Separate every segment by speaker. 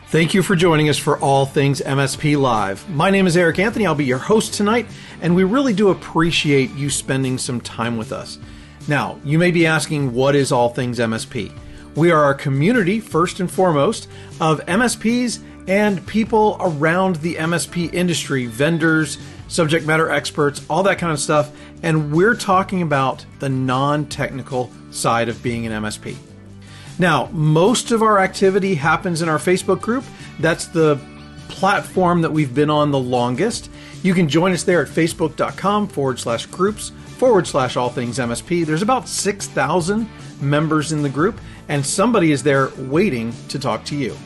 Speaker 1: Thank you for joining us for All Things MSP Live. My name is Eric Anthony. I'll be your host tonight, and we really do appreciate you spending some time with us. Now, you may be asking, what is All Things MSP? We are a community, first and foremost, of MSPs and people around the MSP industry, vendors, subject matter experts, all that kind of stuff, and we're talking about the non-technical side of being an MSP. Now, most of our activity happens in our Facebook group. That's the platform that we've been on the longest. You can join us there at facebook.com/groups/all things MSP. There's about 6,000 members in the group, and somebody is there waiting to talk to you.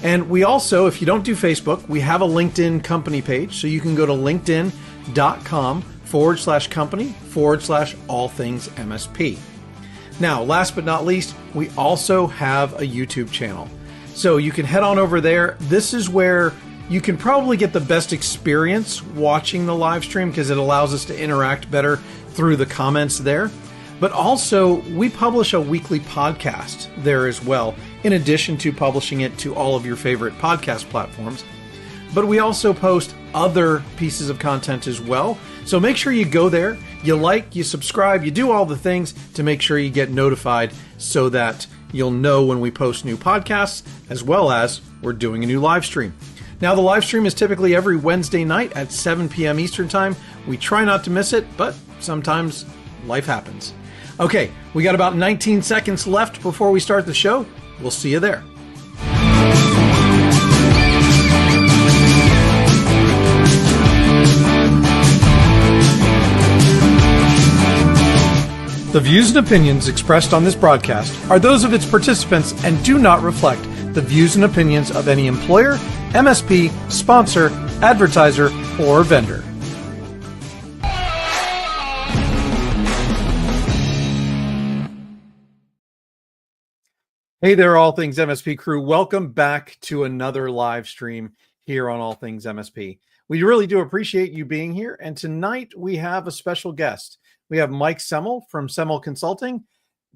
Speaker 1: And we also, if you don't do Facebook, we have a LinkedIn company page. So you can go to linkedin.com/company/all things MSP. Now, last but not least, we also have a YouTube channel. So you can head on over there. This is where you can probably get the best experience watching the live stream because it allows us to interact better through the comments there. But also, we publish a weekly podcast there as well, in addition to publishing it to all of your favorite podcast platforms. But we also post other pieces of content as well. So make sure you go there, you like, you subscribe, you do all the things to make sure you get notified so that you'll know when we post new podcasts, as well as we're doing a new live stream. Now, the live stream is typically every Wednesday night at 7 p.m. Eastern Time. We try not to miss it, but sometimes life happens. Okay, we got about 19 seconds left before we start the show. We'll see you there. The views and opinions expressed on this broadcast are those of its participants and do not reflect the views and opinions of any employer, MSP, sponsor, advertiser, or vendor. Hey there, All Things MSP crew. Welcome back to another live stream here on All Things MSP. We really do appreciate you being here, and tonight we have a special guest. We have Mike Semel from Semel Consulting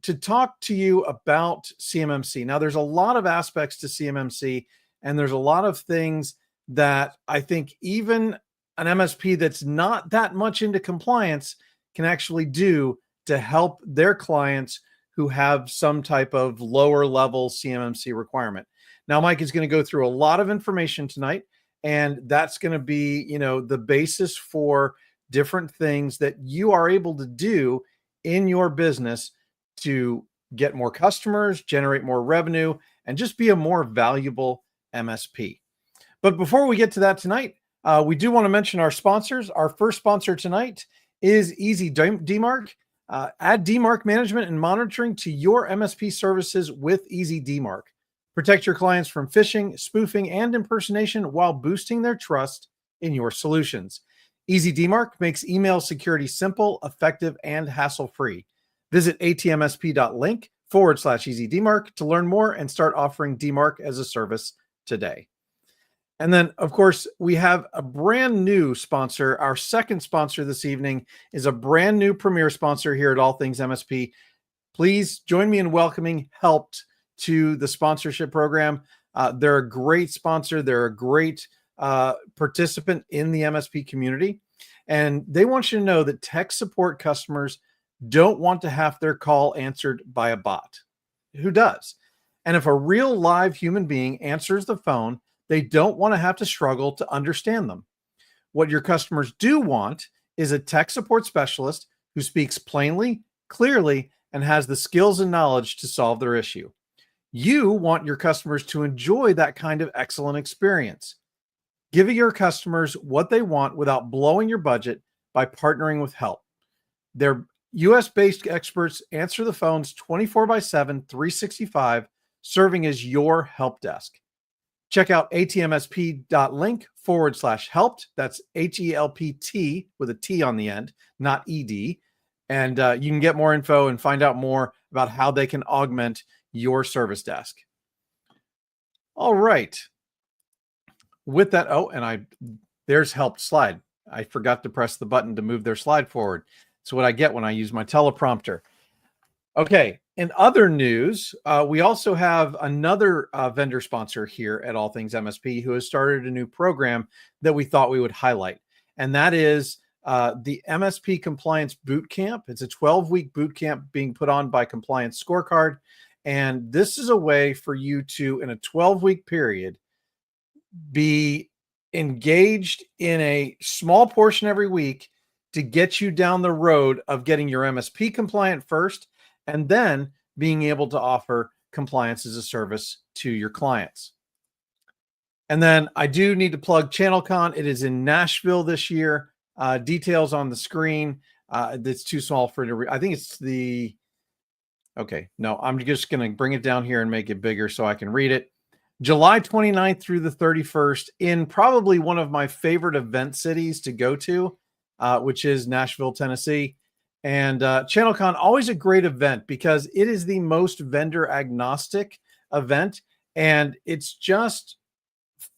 Speaker 1: to talk to you about CMMC. Now, there's a lot of aspects to CMMC, and there's a lot of things that I think even an MSP that's not that much into compliance can actually do to help their clients who have some type of lower level CMMC requirement. Now, Mike is going to go through a lot of information tonight, and that's going to be, the basis for different things that you are able to do in your business to get more customers, generate more revenue, and just be a more valuable MSP. But before we get to that tonight, we do want to mention our sponsors. Our first sponsor tonight is Easy DMARC. Add DMARC management and monitoring to your MSP services with Easy DMARC. Protect your clients from phishing, spoofing, and impersonation while boosting their trust in your solutions. Easy DMARC makes email security simple, effective, and hassle-free. Visit atmsp.link/Easy DMARC to learn more and start offering DMARC as a service today. And then, of course, we have a brand new sponsor. Our second sponsor this evening is a brand new premier sponsor here at All Things MSP. Please join me in welcoming Helped to the sponsorship program. They're a great sponsor. They're a great participant in the MSP community. And they want you to know that tech support customers don't want to have their call answered by a bot. Who does? And if a real live human being answers the phone, they don't want to have to struggle to understand them. What your customers do want is a tech support specialist who speaks plainly, clearly, and has the skills and knowledge to solve their issue. You want your customers to enjoy that kind of excellent experience. Giving your customers what they want without blowing your budget by partnering with Help. Their US-based experts answer the phones 24/7, 365, serving as your help desk. Check out atmsp.link/helped. That's HELPT with a T on the end, not ED. And you can get more info and find out more about how they can augment your service desk. All right. With that, there's Helped slide. I forgot to press the button to move their slide forward. It's what I get when I use my teleprompter. Okay, In other news, we also have another vendor sponsor here at All Things MSP who has started a new program that we thought we would highlight. And that is the MSP Compliance Boot Camp. It's a 12-week boot camp being put on by Compliance Scorecard. And this is a way for you to, in a 12-week period, be engaged in a small portion every week to get you down the road of getting your MSP compliant first, and then being able to offer compliance as a service to your clients. And then I do need to plug ChannelCon. It is in Nashville this year. Details on the screen. It's too small for it to read. I think it's the... Okay, no, I'm just going to bring it down here and make it bigger so I can read it. July 29th through the 31st in probably one of my favorite event cities to go to, which is Nashville, Tennessee. And ChannelCon, always a great event because it is the most vendor agnostic event. And it's just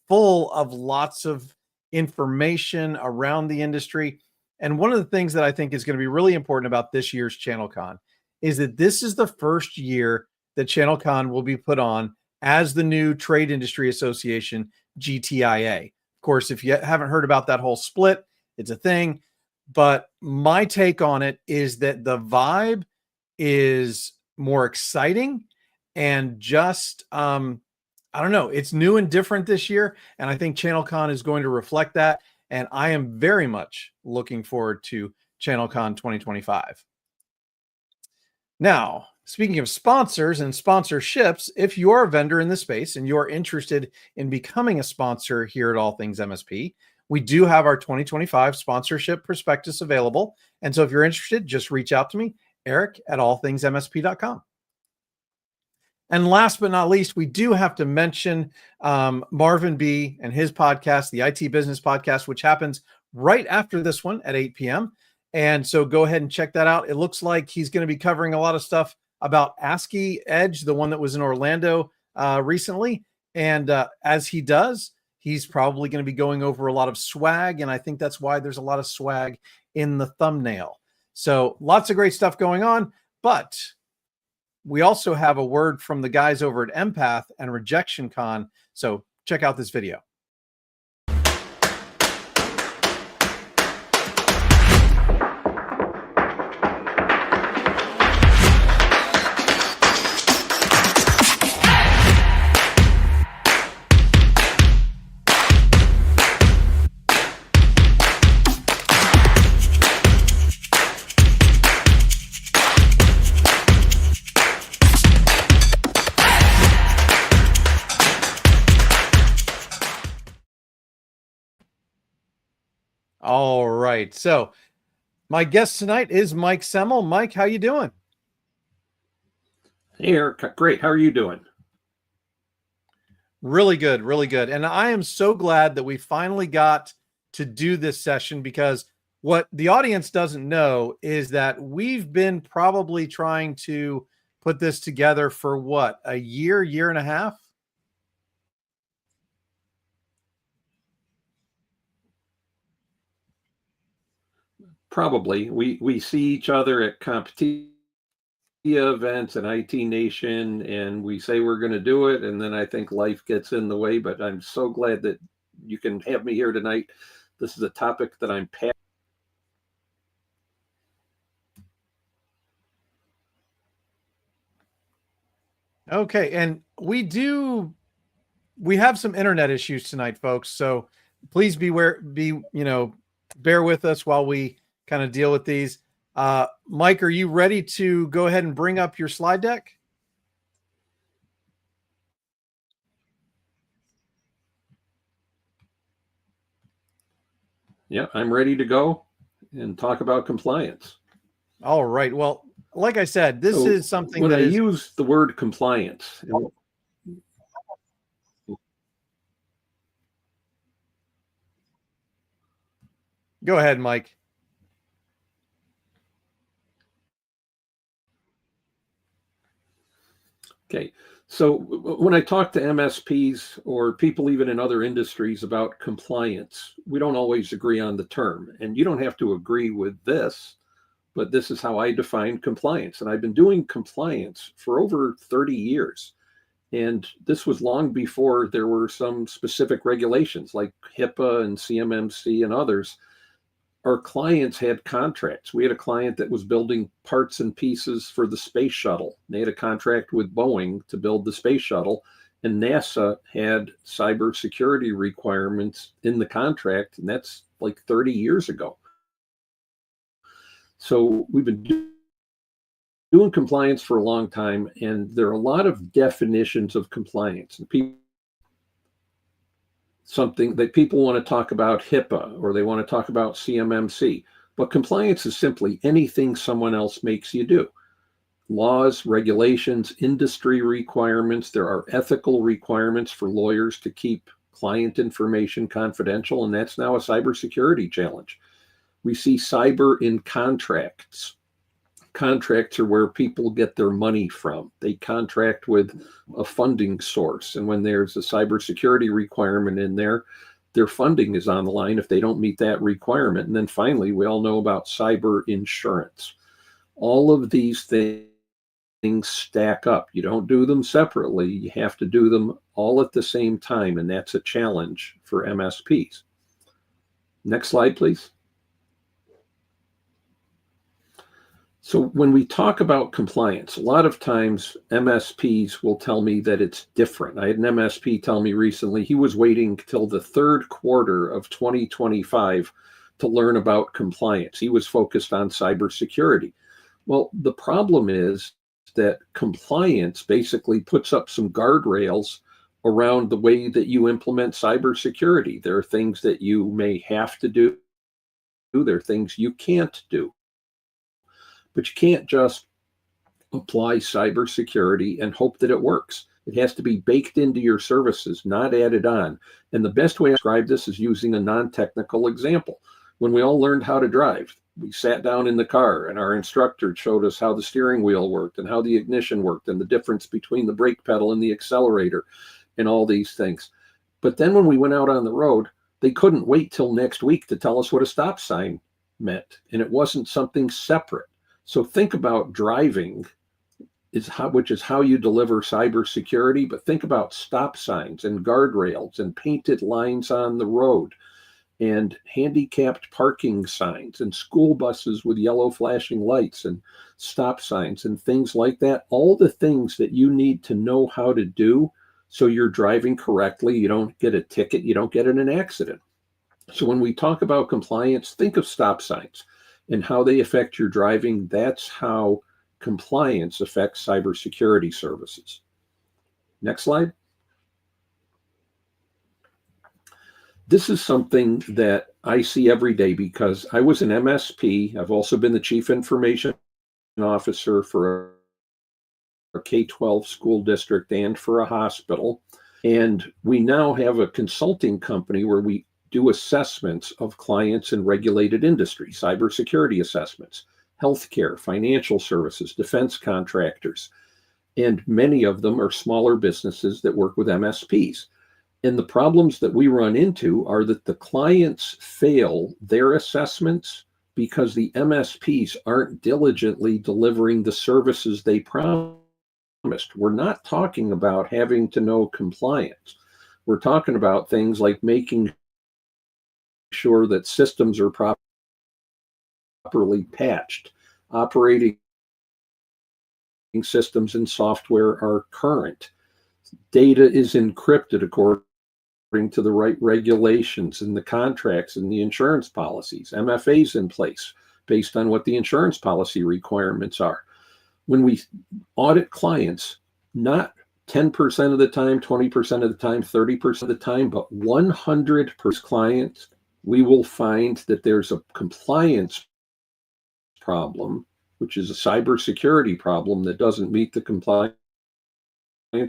Speaker 1: full of lots of information around the industry. And one of the things that I think is going to be really important about this year's ChannelCon is that this is the first year that ChannelCon will be put on as the new Trade Industry Association, GTIA. Of course, if you haven't heard about that whole split, it's a thing. But my take on it is that the vibe is more exciting and just, I don't know, it's new and different this year. And I think ChannelCon is going to reflect that. And I am very much looking forward to ChannelCon 2025. Now, speaking of sponsors and sponsorships, if you're a vendor in this space and you're interested in becoming a sponsor here at All Things MSP, we do have our 2025 sponsorship prospectus available. And so if you're interested, just reach out to me, Eric at allthingsmsp.com. And last but not least, we do have to mention Marvin B. and his podcast, the IT Business Podcast, which happens right after this one at 8 p.m. And so go ahead and check that out. It looks like he's going to be covering a lot of stuff about ASCII Edge, the one that was in Orlando recently. And as he does, he's probably going to be going over a lot of swag. And I think that's why there's a lot of swag in the thumbnail. So lots of great stuff going on. But we also have a word from the guys over at Empath and Rejection Con. So check out this video. All right. So my guest tonight is Mike Semel. Mike, how you doing?
Speaker 2: Hey, Eric. Great. How are you doing?
Speaker 1: Really good. Really good. And I am so glad that we finally got to do this session, because what the audience doesn't know is that we've been probably trying to put this together for what, a year, year and a half?
Speaker 2: Probably. We see each other at CompTIA events and IT Nation, and we say we're going to do it, and then I think life gets in the way. But I'm so glad that you can have me here tonight. This is a topic that I'm passionate.
Speaker 1: Okay, and we have some internet issues tonight, folks. So please bear with us while we kind of deal with these. Mike, are you ready to go ahead and bring up your slide deck?
Speaker 2: Yeah, I'm ready to go and talk about compliance.
Speaker 1: All right. Well, like I said, this is something
Speaker 2: when
Speaker 1: that
Speaker 2: I use the word compliance.
Speaker 1: Go ahead, Mike.
Speaker 2: Okay. So when I talk to MSPs or people even in other industries about compliance, we don't always agree on the term. And you don't have to agree with this, but this is how I define compliance. And I've been doing compliance for over 30 years. And this was long before there were some specific regulations like HIPAA and CMMC and others. Our clients had contracts. We had a client that was building parts and pieces for the space shuttle. They had a contract with Boeing to build the space shuttle, and NASA had cybersecurity requirements in the contract, and that's like 30 years ago. So we've been doing compliance for a long time, and there are a lot of definitions of compliance. And something that people want to talk about HIPAA, or they want to talk about CMMC. But compliance is simply anything someone else makes you do. Laws, regulations, industry requirements. There are ethical requirements for lawyers to keep client information confidential, and that's now a cybersecurity challenge. We see cyber in contracts. Contracts are where people get their money from. They contract with a funding source, and when there's a cybersecurity requirement in there, their funding is on the line if they don't meet that requirement. And then finally, we all know about cyber insurance. All of these things stack up. You don't do them separately. You have to do them all at the same time, and that's a challenge for MSPs. Next slide, please. So when we talk about compliance, a lot of times MSPs will tell me that it's different. I had an MSP tell me recently he was waiting till the third quarter of 2025 to learn about compliance. He was focused on cybersecurity. Well, the problem is that compliance basically puts up some guardrails around the way that you implement cybersecurity. There are things that you may have to do. There are things you can't do. But you can't just apply cybersecurity and hope that it works. It has to be baked into your services, not added on. And the best way to describe this is using a non-technical example. When we all learned how to drive, we sat down in the car and our instructor showed us how the steering wheel worked and how the ignition worked and the difference between the brake pedal and the accelerator and all these things. But then when we went out on the road, they couldn't wait till next week to tell us what a stop sign meant. And it wasn't something separate. So think about driving, which is how you deliver cybersecurity, but think about stop signs and guardrails and painted lines on the road and handicapped parking signs and school buses with yellow flashing lights and stop signs and things like that. All the things that you need to know how to do so you're driving correctly, you don't get a ticket, you don't get in an accident. So when we talk about compliance, think of stop signs and how they affect your driving. That's how compliance affects cybersecurity services. Next slide. This is something that I see every day because I was an MSP. I've also been the chief information officer for a K-12 school district and for a hospital. And we now have a consulting company where we do assessments of clients in regulated industry, cybersecurity assessments, healthcare, financial services, defense contractors, and many of them are smaller businesses that work with MSPs. And the problems that we run into are that the clients fail their assessments because the MSPs aren't diligently delivering the services they promised. We're not talking about having to know compliance. We're talking about things like making sure that systems are properly patched, operating systems and software are current, data is encrypted according to the right regulations and the contracts and the insurance policies, MFAs in place based on what the insurance policy requirements are. When we audit clients, not 10% of the time, 20% of the time, 30% of the time, but 100% clients, we will find that there's a compliance problem, which is a cybersecurity problem that doesn't meet the compliance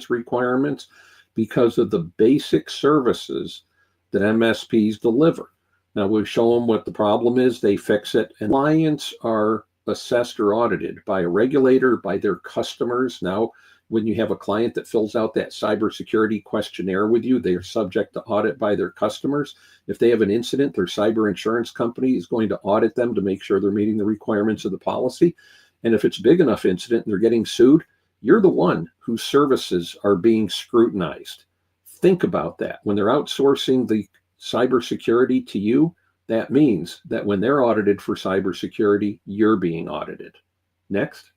Speaker 2: requirements because of the basic services that MSPs deliver. Now we'll show them what the problem is, they fix it, and clients are assessed or audited by a regulator, by their customers. Now when you have a client that fills out that cybersecurity questionnaire with you, they are subject to audit by their customers. If they have an incident, their cyber insurance company is going to audit them to make sure they're meeting the requirements of the policy. And if it's a big enough incident and they're getting sued, you're the one whose services are being scrutinized. Think about that. When they're outsourcing the cybersecurity to you, that means that when they're audited for cybersecurity, you're being audited. Next.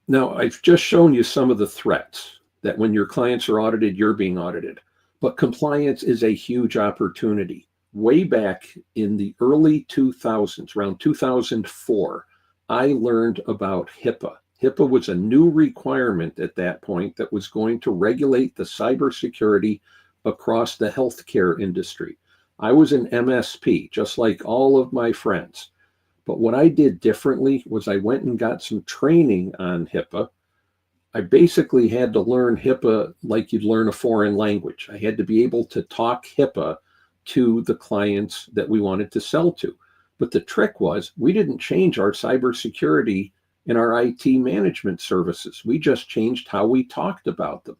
Speaker 2: Now, I've just shown you some of the threats that when your clients are audited, you're being audited. But compliance is a huge opportunity. Way back in the early 2000s, around 2004, I learned about HIPAA. HIPAA was a new requirement at that point that was going to regulate the cybersecurity across the healthcare industry. I was an MSP, just like all of my friends. But what I did differently was I went and got some training on HIPAA. I basically had to learn HIPAA like you'd learn a foreign language. I had to be able to talk HIPAA to the clients that we wanted to sell to. But the trick was we didn't change our cybersecurity and our IT management services. We just changed how we talked about them.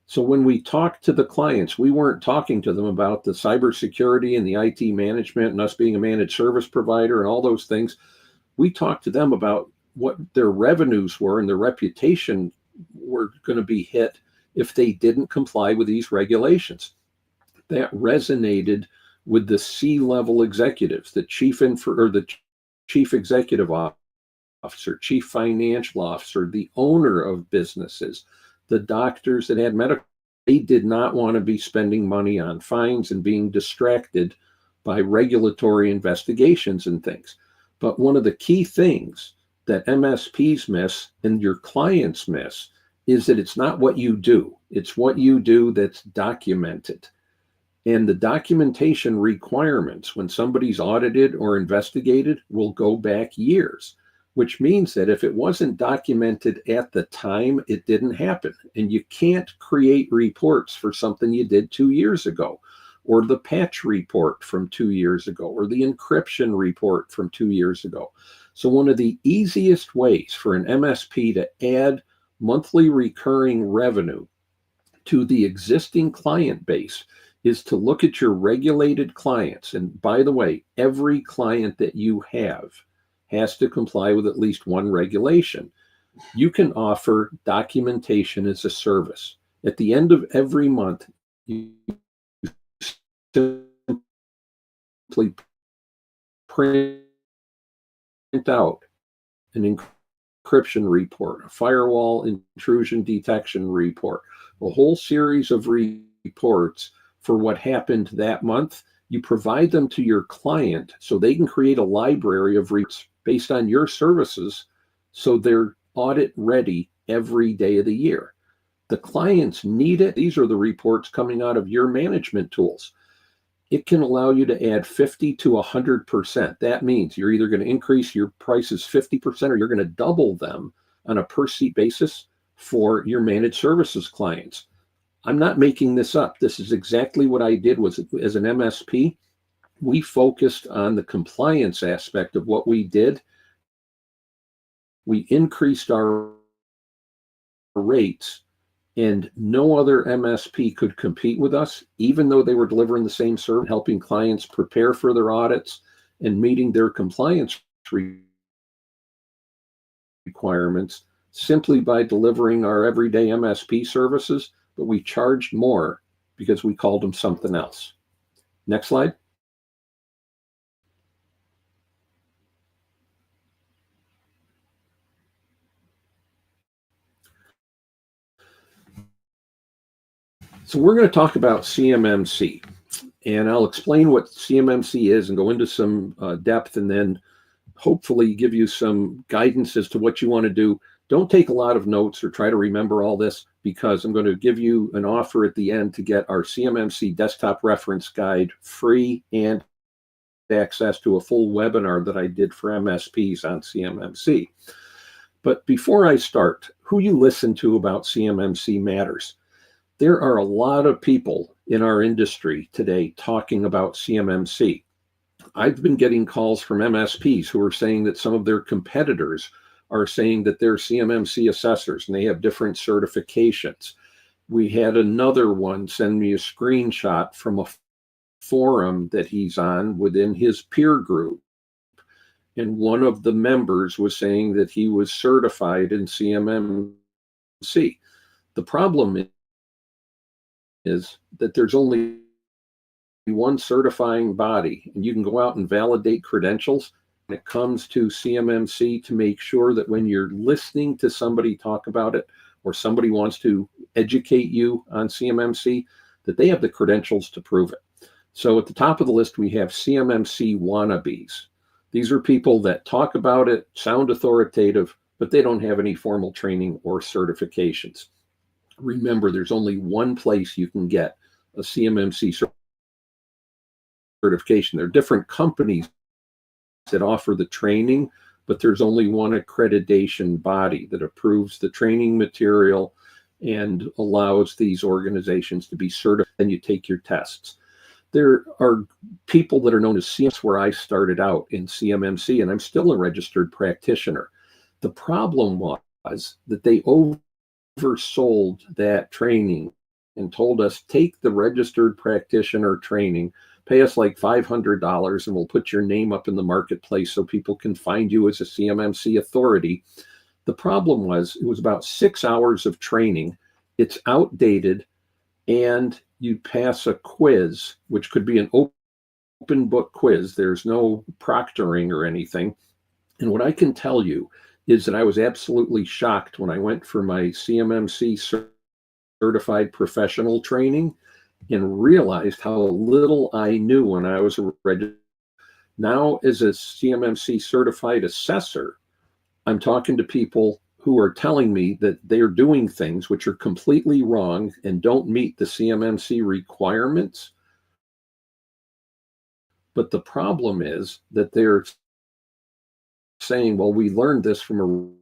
Speaker 2: So when we talked to the clients, we weren't talking to them about the cybersecurity and the IT management and us being a managed service provider and all those things. We talked to them about what their revenues were and their reputation were going to be hit if they didn't comply with these regulations. That resonated with the C-level executives, the chief executive officer, chief financial officer, the owner of businesses, the doctors that had medical. They did not want to be spending money on fines and being distracted by regulatory investigations and things. But one of the key things that MSPs miss and your clients miss is that it's not what you do. It's what you do that's documented. And the documentation requirements when somebody's audited or investigated will go back years, which means that if it wasn't documented at the time, it didn't happen. And you can't create reports for something you did 2 years ago, or the patch report from 2 years ago, or the encryption report from 2 years ago. So one of the easiest ways for an MSP to add monthly recurring revenue to the existing client base is to look at your regulated clients. And by the way, every client that you have has to comply with at least one regulation. You can offer documentation as a service. At the end of every month, you simply print out an encryption report, a firewall intrusion detection report, a whole series of reports for what happened that month. You provide them to your client so they can create a library of reports based on your services so they're audit ready every day of the year. The clients need it. These are the reports coming out of your management tools. It can allow you to add 50 to 100%. That means you're either going to increase your prices 50% or you're going to double them on a per seat basis for your managed services clients. I'm not making this up. This is exactly what I did as an MSP. We focused on the compliance aspect of what we did. We increased our rates, and no other MSP could compete with us, even though they were delivering the same service, helping clients prepare for their audits and meeting their compliance requirements simply by delivering our everyday MSP services, but we charged more because we called them something else. Next slide. So we're going to talk about CMMC, and I'll explain what CMMC is and go into some depth, and then hopefully give you some guidance as to what you want to do. Don't take a lot of notes or try to remember all this, because I'm going to give you an offer at the end to get our CMMC desktop reference guide free and access to a full webinar that I did for MSPs on CMMC. But before I start, who you listen to about CMMC matters. There are a lot of people in our industry today talking about CMMC. I've been getting calls from MSPs who are saying that some of their competitors are saying that they're CMMC assessors and they have different certifications. We had another one send me a screenshot from a forum that he's on within his peer group. And one of the members was saying that he was certified in CMMC. The problem is that there's only one certifying body, and you can go out and validate credentials when it comes to CMMC to make sure that when you're listening to somebody talk about it, or somebody wants to educate you on CMMC, that they have the credentials to prove it. So at the top of the list, we have CMMC wannabes. These are people that talk about it, sound authoritative, but they don't have any formal training or certifications. Remember, there's only one place you can get a CMMC certification. There are different companies that offer the training, but there's only one accreditation body that approves the training material and allows these organizations to be certified, and you take your tests. There are people that are known as CMMC, where I started out in CMMC, and I'm still a registered practitioner. The problem was that they oversold that training and told us, take the registered practitioner training, pay us like $500, and we'll put your name up in the marketplace so people can find you as a CMMC authority. The problem was it was about 6 hours of training. It's outdated, and you pass a quiz, which could be an open book quiz. There's no proctoring or anything. And what I can tell you is that I was absolutely shocked when I went for my CMMC certified professional training and realized how little I knew when I was a registered. Now, as a CMMC certified assessor, I'm talking to people who are telling me that they're doing things which are completely wrong and don't meet the CMMC requirements. But the problem is that they're saying, well, we learned this from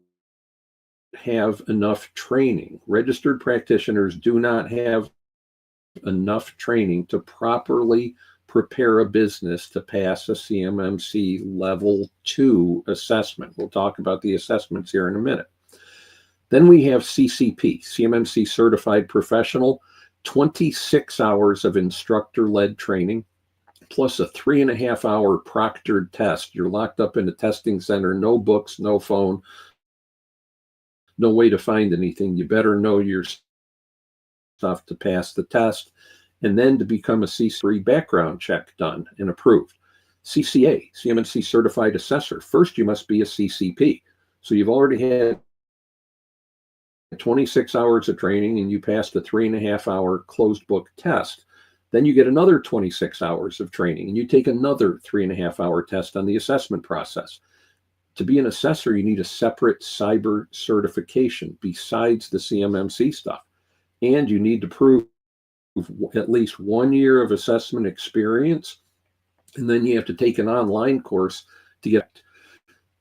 Speaker 2: have enough training. Registered practitioners do not have enough training to properly prepare a business to pass a CMMC Level 2 assessment. We'll talk about the assessments here in a minute. Then we have CCP, CMMC Certified Professional, 26 hours of instructor-led training, plus a 3.5-hour proctored test. You're locked up in a testing center, no books, no phone, no way to find anything. You better know your stuff to pass the test, and then to become a C3 background check done and approved. CCA, CMMC Certified Assessor. First, you must be a CCP. So you've already had 26 hours of training and you passed a 3.5-hour closed book test. Then you get another 26 hours of training and you take another 3.5-hour test on the assessment process. To be an assessor, you need a separate cyber certification besides the CMMC stuff. And you need to prove at least 1 year of assessment experience. And then you have to take an online course to get.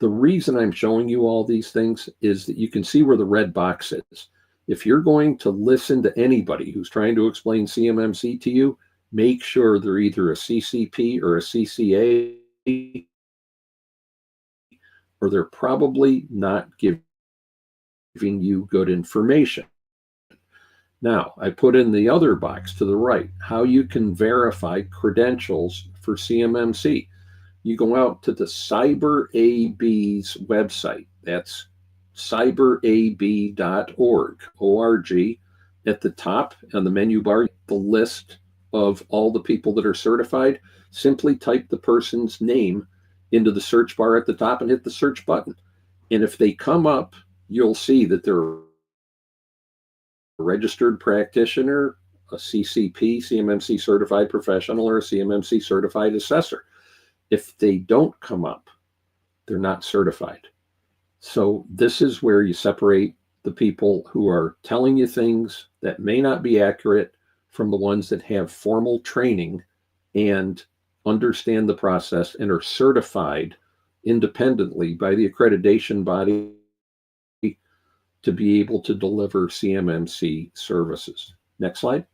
Speaker 2: The reason I'm showing you all these things is that you can see where the red box is. If you're going to listen to anybody who's trying to explain CMMC to you, make sure they're either a CCP or a CCA, or they're probably not giving you good information. Now, I put in the other box to the right, how you can verify credentials for CMMC. You go out to the CyberAB's website. That's cyberab.org, O-R-G. At the top on the menu bar, the list of all the people that are certified. Simply type the person's name into the search bar at the top and hit the search button. And if they come up, you'll see that they're a registered practitioner, a CCP, CMMC certified professional, or a CMMC certified assessor. If they don't come up, they're not certified. So this is where you separate the people who are telling you things that may not be accurate from the ones that have formal training and understand the process and are certified independently by the accreditation body to be able to deliver CMMC services. Next slide.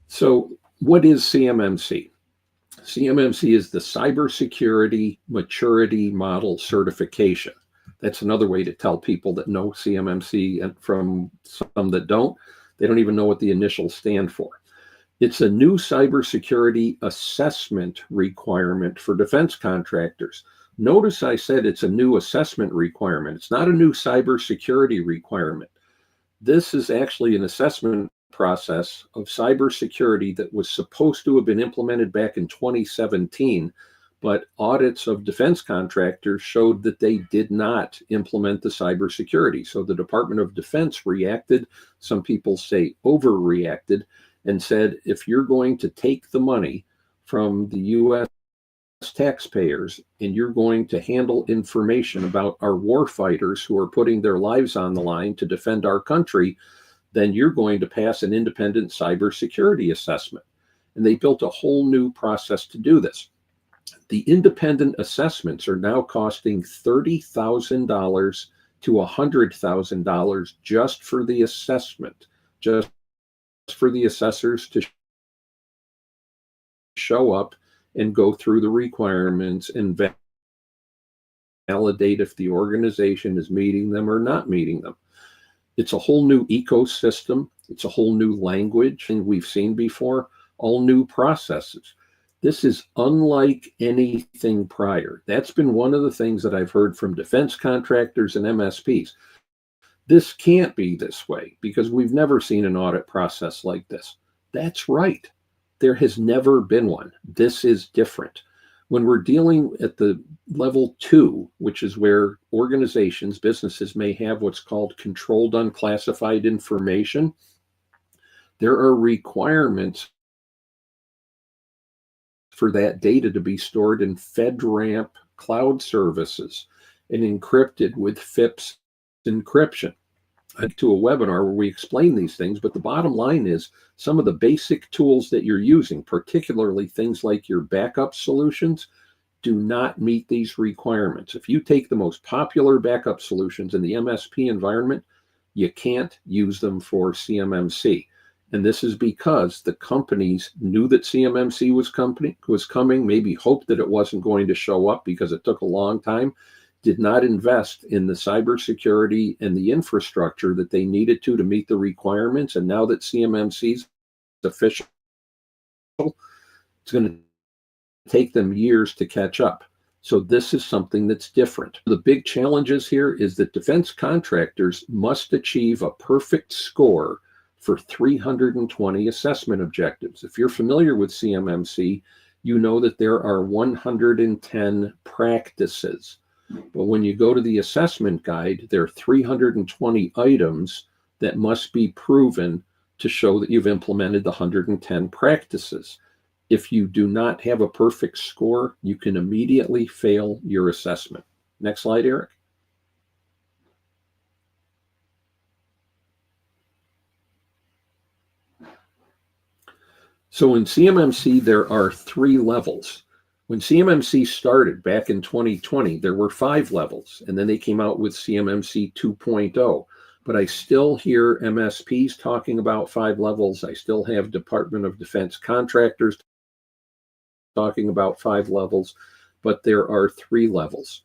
Speaker 2: So what is CMMC? CMMC is the Cybersecurity Maturity Model Certification. That's another way to tell people that know CMMC, and from some that don't, they don't even know what the initials stand for. It's a new cybersecurity assessment requirement for defense contractors. Notice I said it's a new assessment requirement. It's not a new cybersecurity requirement. This is actually an assessment process of cybersecurity that was supposed to have been implemented back in 2017, but audits of defense contractors showed that they did not implement the cybersecurity. So the Department of Defense reacted, some people say overreacted, and said, if you're going to take the money from the U.S. taxpayers and you're going to handle information about our war fighters who are putting their lives on the line to defend our country, then you're going to pass an independent cybersecurity assessment. And they built a whole new process to do this. The independent assessments are now costing $30,000 to $100,000 just for the assessment, just for the assessors to show up and go through the requirements and validate if the organization is meeting them or not meeting them. It's a whole new ecosystem. It's a whole new language, and we've seen before, all new processes. This is unlike anything prior. That's been one of the things that I've heard from defense contractors and MSPs. This can't be this way because we've never seen an audit process like this. That's right. There has never been one. This is different. When we're dealing at the level 2, which is where organizations, businesses may have what's called controlled unclassified information, there are requirements for that data to be stored in FedRAMP cloud services and encrypted with FIPS encryption. I went to a webinar where we explain these things, but the bottom line is some of the basic tools that you're using, particularly things like your backup solutions, do not meet these requirements. If you take the most popular backup solutions in the MSP environment, you can't use them for CMMC. And this is because the companies knew that CMMC was coming, maybe hoped that it wasn't going to show up because it took a long time, did not invest in the cybersecurity and the infrastructure that they needed to meet the requirements. And now that CMMC is official, it's going to take them years to catch up. So this is something that's different. The big challenges here is that defense contractors must achieve a perfect score for 320 assessment objectives. If you're familiar with CMMC, you know that there are 110 practices. But when you go to the assessment guide, there are 320 items that must be proven to show that you've implemented the 110 practices. If you do not have a perfect score, you can immediately fail your assessment. Next slide, Eric. So in CMMC, there are 3 levels. When CMMC started back in 2020, there were 5 levels, and then they came out with CMMC 2.0. But I still hear MSPs talking about 5 levels. I still have Department of Defense contractors talking about 5 levels, but there are 3 levels.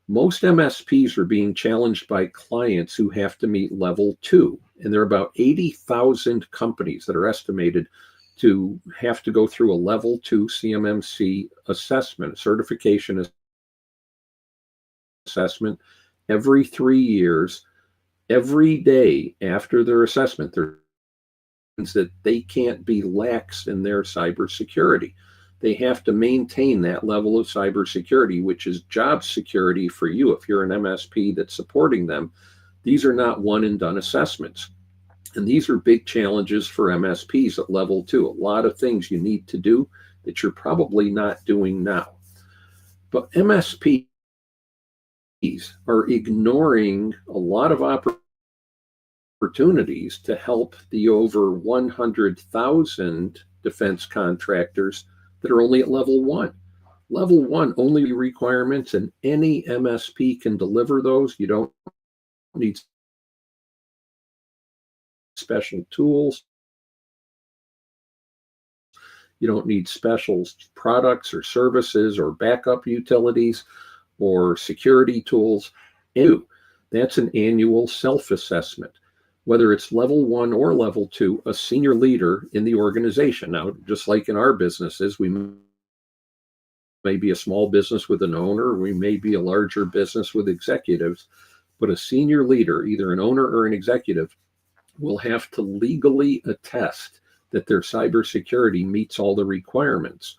Speaker 2: Most MSPs are being challenged by clients who have to meet level 2, and there are about 80,000 companies that are estimated to have to go through a level 2 CMMC assessment, certification assessment every 3 years. Every day after their assessment, there means that they can't be lax in their cybersecurity. They have to maintain that level of cybersecurity, which is job security for you. If you're an MSP that's supporting them, these are not one and done assessments. And these are big challenges for MSPs at level 2. A lot of things you need to do that you're probably not doing now. But MSPs are ignoring a lot of opportunities to help the over 100,000 defense contractors that are only at level 1. Level 1 only requirements, and any MSP can deliver those. You don't need special tools. You don't need special products or services or backup utilities or security tools. That's an annual self-assessment. Whether it's level 1 or level 2, a senior leader in the organization. Now, just like in our businesses, we may be a small business with an owner, we may be a larger business with executives, but a senior leader, either an owner or an executive, will have to legally attest that their cybersecurity meets all the requirements.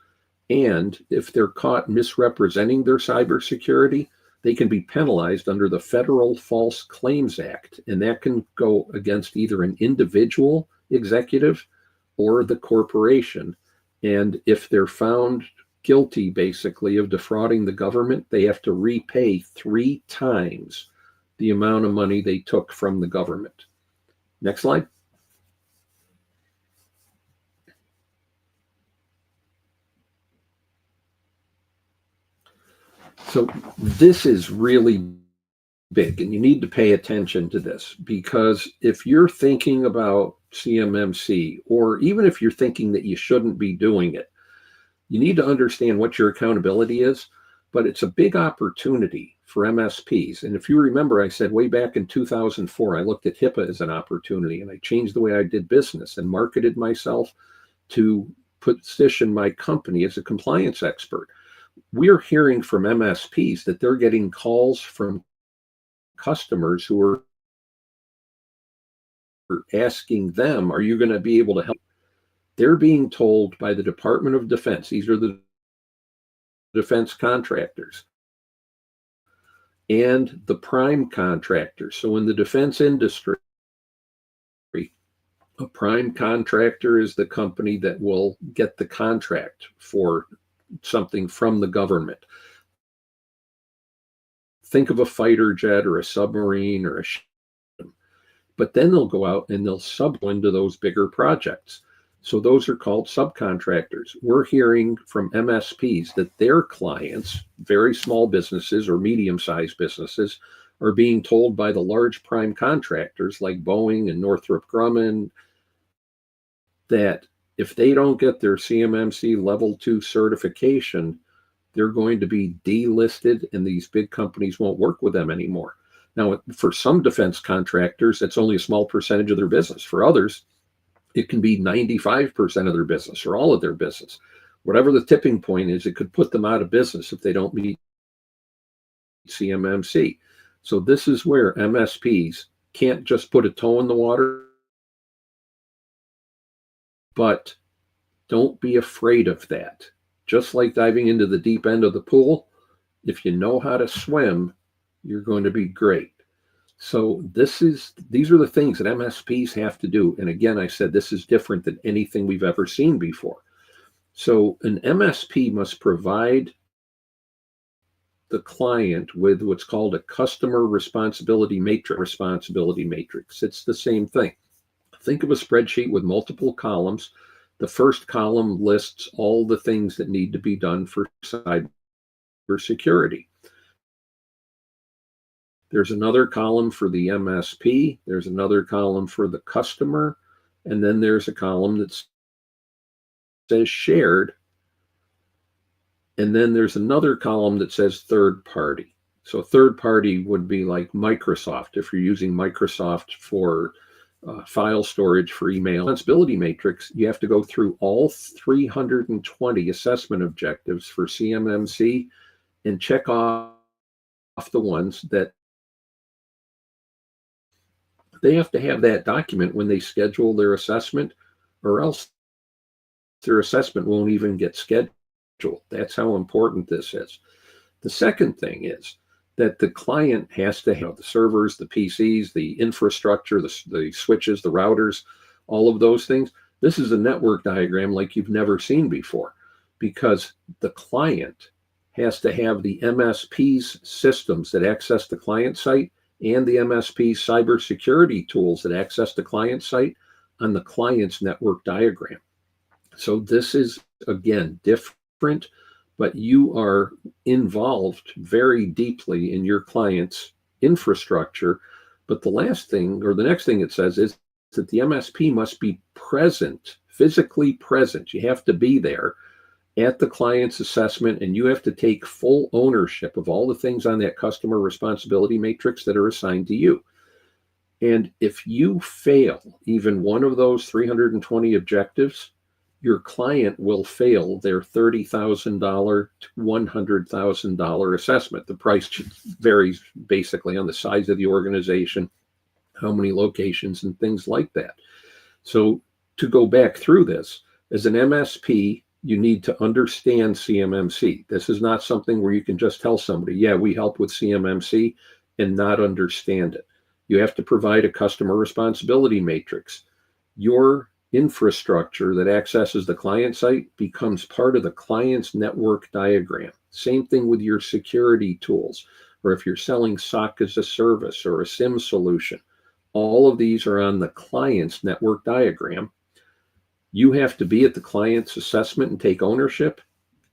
Speaker 2: And if they're caught misrepresenting their cybersecurity, they can be penalized under the Federal False Claims Act. And that can go against either an individual executive or the corporation. And if they're found guilty, basically, of defrauding the government, they have to repay 3 times the amount of money they took from the government. Next slide. So this is really big, and you need to pay attention to this, because if you're thinking about CMMC, or even if you're thinking that you shouldn't be doing it, you need to understand what your accountability is, but it's a big opportunity for MSPs. And if you remember, I said way back in 2004, I looked at HIPAA as an opportunity, and I changed the way I did business and marketed myself to position my company as a compliance expert. We're hearing from MSPs that they're getting calls from customers who are asking them, are you going to be able to help? They're being told by the Department of Defense, these are the defense contractors, and the prime contractors. So in the defense industry, a prime contractor is the company that will get the contract for something from the government. Think of a fighter jet or a submarine or a ship. But then they'll go out and they'll sub into those bigger projects. So those are called subcontractors. We're hearing from MSPs that their clients, very small businesses or medium-sized businesses, are being told by the large prime contractors like Boeing and Northrop Grumman that if they don't get their CMMC Level 2 certification, they're going to be delisted and these big companies won't work with them anymore. Now, for some defense contractors, it's only a small percentage of their business. For others, it can be 95% of their business or all of their business. Whatever the tipping point is, it could put them out of business if they don't meet CMMC. So this is where MSPs can't just put a toe in the water, but don't be afraid of that. Just like diving into the deep end of the pool, if you know how to swim, you're going to be great. So these are the things that MSPs have to do. And again, I said this is different than anything we've ever seen before. So an MSP must provide the client with what's called a customer responsibility matrix. It's the same thing. Think of a spreadsheet with multiple columns. The first column lists all the things that need to be done for cybersecurity. There's another column for the MSP. There's another column for the customer. And then there's a column that says shared. And then there's another column that says third party. So third party would be like Microsoft. If you're using Microsoft for file storage for email responsibility matrix, you have to go through all 320 assessment objectives for CMMC and check off the ones that they have to have that document when they schedule their assessment, or else their assessment won't even get scheduled. That's how important this is. The second thing is that the client has to have the servers, the PCs, the infrastructure, the switches, the routers, all of those things. This is a network diagram like you've never seen before. because the client has to have the MSP's systems that access the client site and the MSP's cybersecurity tools that access the client site on the client's network diagram. So this is, again, different, but you are involved very deeply in your client's infrastructure. But the last thing, or the next thing it says, is that the MSP must be present, physically present. You have to be there at the client's assessment, and you have to take full ownership of all the things on that customer responsibility matrix that are assigned to you. And if you fail even one of those 320 objectives, your client will fail their $30,000 to $100,000 assessment. The price varies basically on the size of the organization, how many locations, and things like that. So to go back through this, as an MSP, you need to understand CMMC. This is not something where you can just tell somebody, yeah, we help with CMMC, and not understand it. You have to provide a customer responsibility matrix. Your infrastructure that accesses the client site becomes part of the client's network diagram. Same thing with your security tools, or if you're selling SOC as a service or a SIM solution. All of these are on the client's network diagram. You have to be at the client's assessment and take ownership.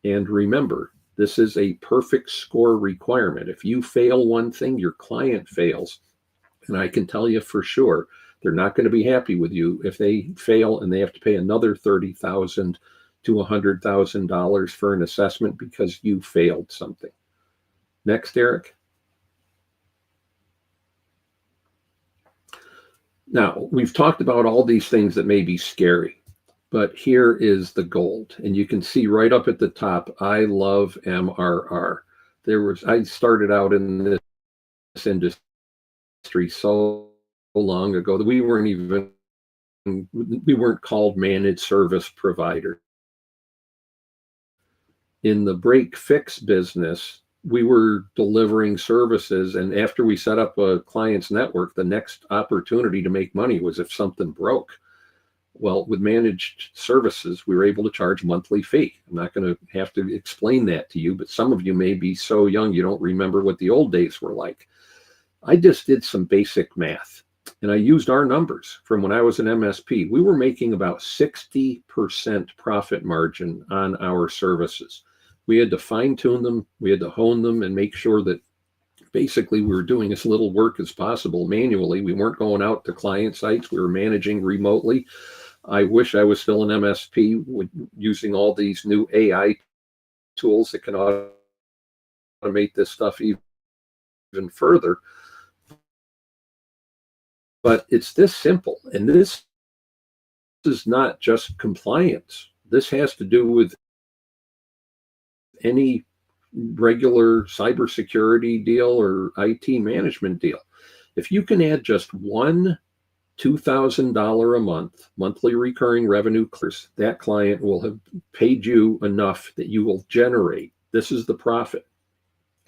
Speaker 2: And remember, this is a perfect score requirement. If you fail one thing, your client fails. And I can tell you for sure, they're not going to be happy with you if they fail and they have to pay another $30,000 to $100,000 for an assessment because you failed something. Next, Eric. Now, we've talked about all these things that may be scary, but here is the gold. And you can see right up at the top, I love MRR. I started out in this industry so long ago that we weren't called managed service provider. In the break fix business, we were delivering services, and after we set up a client's network, the next opportunity to make money was if something broke. Well, with managed services, we were able to charge monthly fee. I'm not going to have to explain that to you, but some of you may be so young you don't remember what the old days were like. I just did some basic math, and I used our numbers from when I was an MSP. We were making about 60% profit margin on our services. We had to fine tune them, we had to hone them, and make sure that basically we were doing as little work as possible manually. We weren't going out to client sites, we were managing remotely. I wish I was still an MSP using all these new AI tools that can automate this stuff even further. But it's this simple, and this is not just compliance. This has to do with any regular cybersecurity deal or IT management deal. If you can add just one $2,000 a month monthly recurring revenue, that client will have paid you enough that you will generate, this is the profit,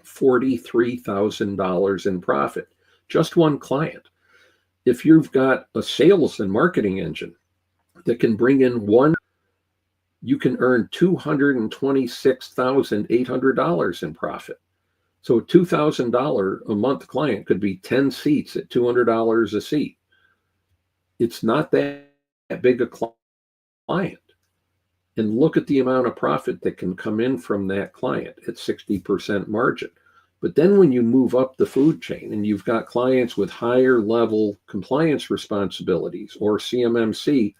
Speaker 2: $43,000 in profit. Just one client. If you've got a sales and marketing engine that can bring in one, you can earn $226,800 in profit. So a $2,000 a month client could be 10 seats at $200 a seat. It's not that big a client. And look at the amount of profit that can come in from that client at 60% margin. But then when you move up the food chain and you've got clients with higher level compliance responsibilities or CMMC,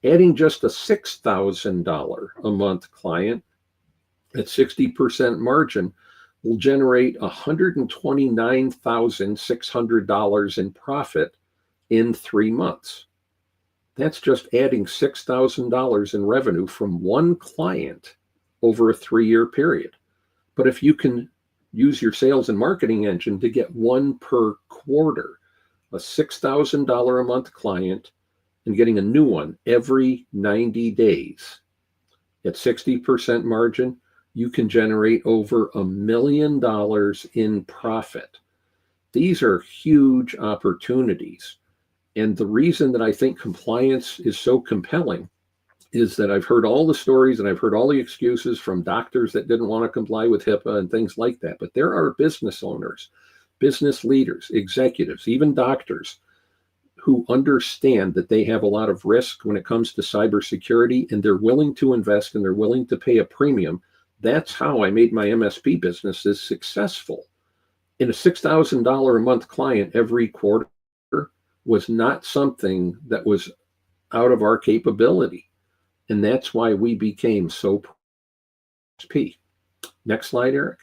Speaker 2: adding just a $6,000 a month client at 60% margin will generate $129,600 in profit in 3 months. That's just adding $6,000 in revenue from one client over a 3-year period. But if you can use your sales and marketing engine to get one per quarter, a $6,000 a month client, and getting a new one every 90 days at 60% margin, you can generate over $1 million in profit. These are huge opportunities. And the reason that I think compliance is so compelling is that I've heard all the stories and I've heard all the excuses from doctors that didn't want to comply with HIPAA and things like that. But there are business owners, business leaders, executives, even doctors who understand that they have a lot of risk when it comes to cybersecurity, and they're willing to invest and they're willing to pay a premium. That's how I made my MSP businesses successful. And a $6,000 a month client every quarter was not something that was out of our capability. And that's why we became so MSP. Next slide, Eric.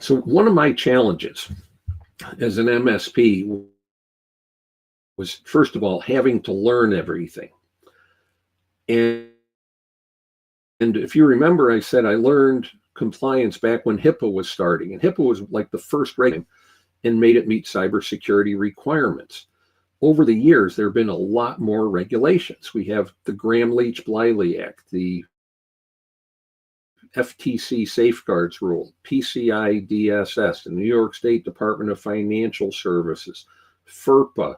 Speaker 2: So one of my challenges as an MSP was, first of all, having to learn everything. And if you remember, I said I learned compliance back when HIPAA was starting. And HIPAA was like the first regulation and made it meet cybersecurity requirements. Over the years, there have been a lot more regulations. We have the Graham-Leach-Bliley Act, the FTC Safeguards Rule, PCI DSS, the New York State Department of Financial Services, FERPA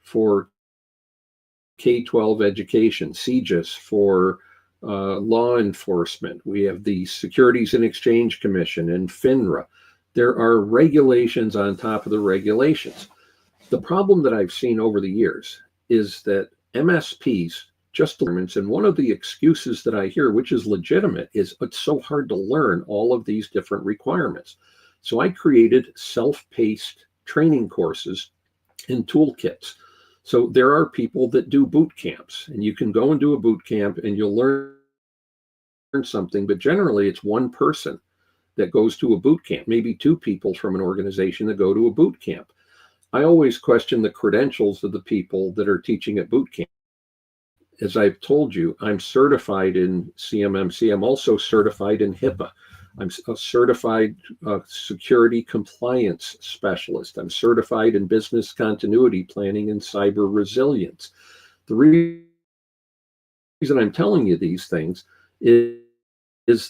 Speaker 2: for K-12 education, CJIS for law enforcement. We have the Securities and Exchange Commission and FINRA. There are regulations on top of the regulations. The problem that I've seen over the years is that MSPs just learn, and one of the excuses that I hear, which is legitimate, is it's so hard to learn all of these different requirements. So I created self-paced training courses and toolkits. So there are people that do boot camps, and you can go and do a boot camp and you'll learn something, but generally it's one person that goes to a boot camp, maybe two people from an organization that go to a boot camp. I always question the credentials of the people that are teaching at boot camp. As I've told you, I'm certified in CMMC. I'm also certified in HIPAA. I'm a certified security compliance specialist. I'm certified in business continuity planning and cyber resilience. The reason I'm telling you these things is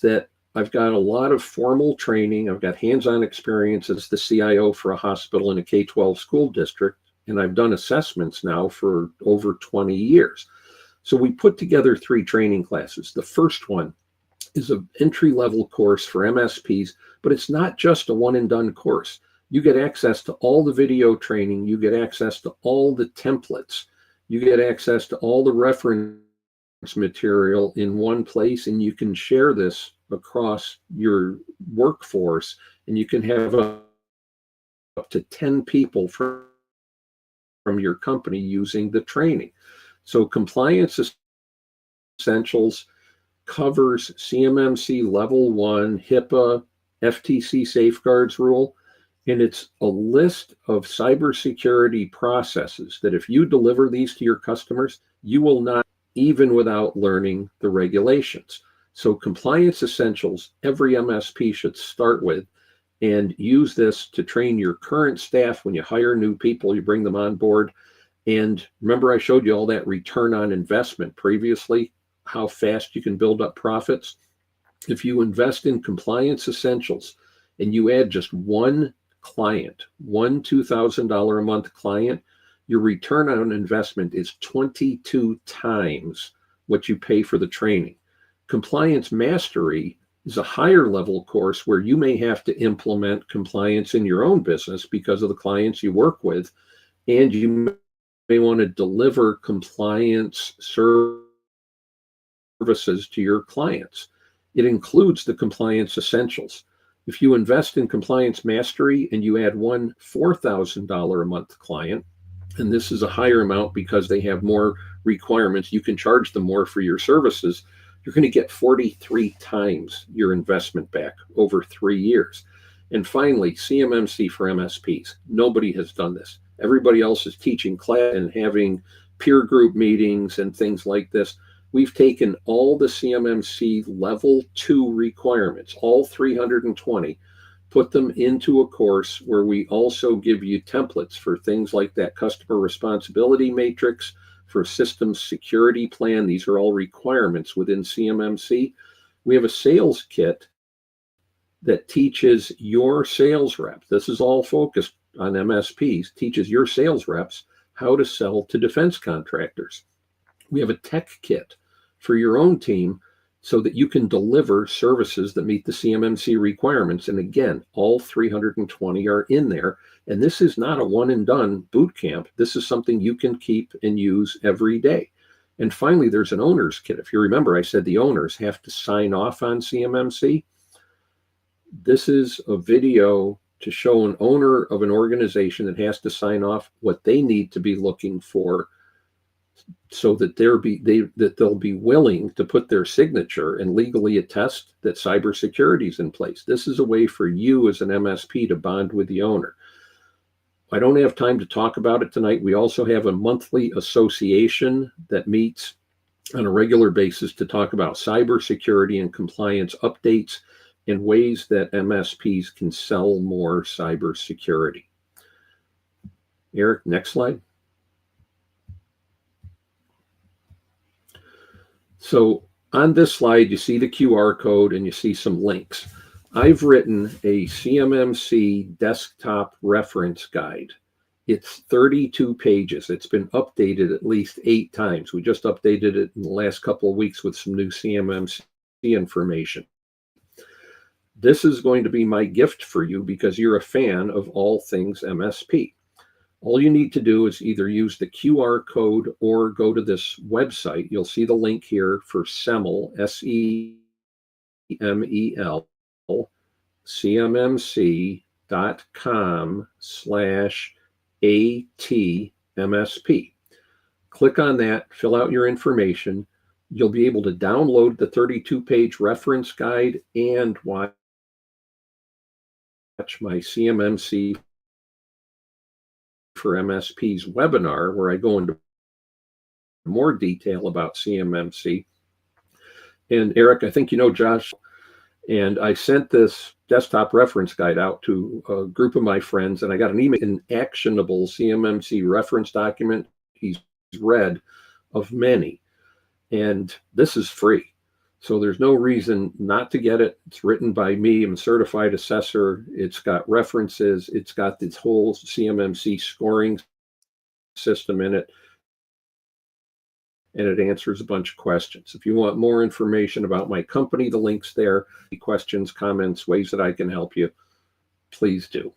Speaker 2: that I've got a lot of formal training. I've got hands-on experience as the CIO for a hospital in a K-12 school district, and I've done assessments now for over 20 years. So we put together 3 training classes. The first one is an entry-level course for MSPs, but it's not just a one-and-done course. You get access to all the video training. You get access to all the templates. You get access to all the reference material in one place, and you can share this across your workforce, and you can have up to 10 people from your company using the training. So Compliance Essentials covers CMMC Level 1, HIPAA, FTC Safeguards Rule, and it's a list of cybersecurity processes that if you deliver these to your customers, you will not, even without learning the regulations. So Compliance Essentials, every MSP should start with, and use this to train your current staff. When you hire new people, you bring them on board. And remember, I showed you all that return on investment previously, how fast you can build up profits. If you invest in Compliance Essentials and you add just one client, one $2,000 a month client, your return on investment is 22 times what you pay for the training. Compliance Mastery is a higher level course where you may have to implement compliance in your own business because of the clients you work with, and you may want to deliver compliance services to your clients. It includes the Compliance Essentials. If you invest in Compliance Mastery and you add one $4,000 a month client, and this is a higher amount because they have more requirements, you can charge them more for your services, you're going to get 43 times your investment back over 3 years. And finally, CMMC for MSPs. Nobody has done this. Everybody else is teaching class and having peer group meetings and things like this. We've taken all the CMMC Level 2 requirements, all 320, put them into a course where we also give you templates for things like that customer responsibility matrix, for systems security plan. These are all requirements within CMMC. We have a sales kit that teaches your sales reps. This is all focused on MSPs, teaches your sales reps how to sell to defense contractors. We have a tech kit for your own team so that you can deliver services that meet the CMMC requirements. And again, all 320 are in there. And this is not a one and done boot camp. This is something you can keep and use every day. And finally, there's an owner's kit. If you remember, I said the owners have to sign off on CMMC. This is a video to show an owner of an organization that has to sign off what they need to be looking for so that they'll be willing to put their signature and legally attest that cybersecurity is in place. This is a way for you as an MSP to bond with the owner. I don't have time to talk about it tonight. We also have a monthly association that meets on a regular basis to talk about cybersecurity and compliance updates and ways that MSPs can sell more cybersecurity. Eric, next slide. So on this slide, you see the QR code and you see some links. I've written a CMMC desktop reference guide. It's 32 pages. It's been updated at least 8 times. We just updated it in the last couple of weeks with some new CMMC information. This is going to be my gift for you because you're a fan of all things MSP. All you need to do is either use the QR code or go to this website. You'll see the link here for Semel, SEMEL, cmmc.com/ATMSP. Click on that, fill out your information. You'll be able to download the 32-page reference guide and watch my CMMC for MSPs webinar, where I go into more detail about CMMC. And Eric, I think you know Josh, and I sent this desktop reference guide out to a group of my friends, and I got an email, an actionable CMMC reference document he's read of many. And this is free. So there's no reason not to get it. It's written by me. I'm a certified assessor. It's got references. It's got this whole CMMC scoring system in it. And it answers a bunch of questions. If you want more information about my company, the link's there. Questions, comments, ways that I can help you, please do.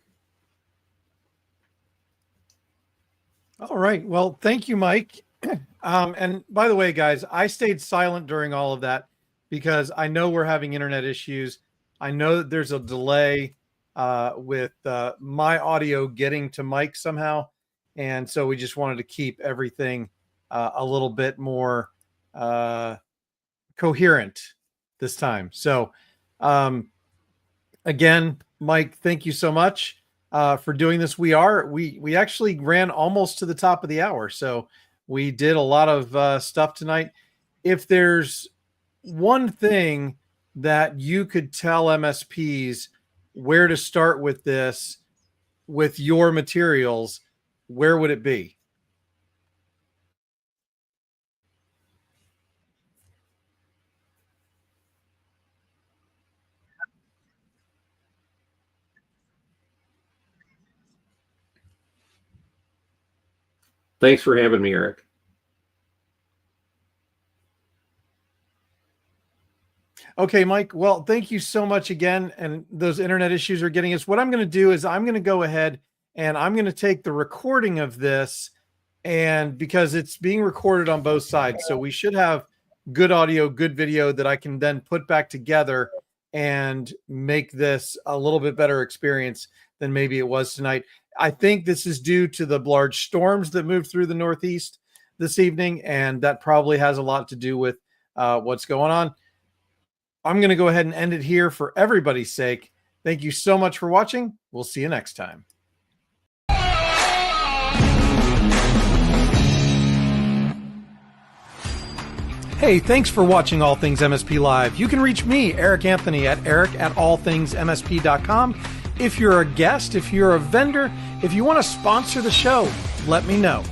Speaker 1: All right. Well, thank you, Mike. And by the way, guys, I stayed silent during all of that because I know we're having internet issues. I know that there's a delay with my audio getting to Mike somehow. And so we just wanted to keep everything a little bit more coherent this time. So again, Mike, thank you so much for doing this. We actually ran almost to the top of the hour. So we did a lot of stuff tonight. If there's one thing that you could tell MSPs where to start with this, with your materials, where would it be?
Speaker 2: Thanks for having me, Eric.
Speaker 1: Okay, Mike. Well, thank you so much again. And those internet issues are getting us. What I'm going to do is I'm going to go ahead and I'm going to take the recording of this, and because it's being recorded on both sides, so we should have good audio, good video that I can then put back together and make this a little bit better experience than maybe it was tonight. I think this is due to the large storms that moved through the Northeast this evening, and that probably has a lot to do with what's going on. I'm going to go ahead and end it here for everybody's sake. Thank you so much for watching. We'll see you next time. Hey, thanks for watching All Things MSP Live. You can reach me, Eric Anthony, at eric@allthingsmsp.com. If you're a guest, if you're a vendor, if you want to sponsor the show, let me know.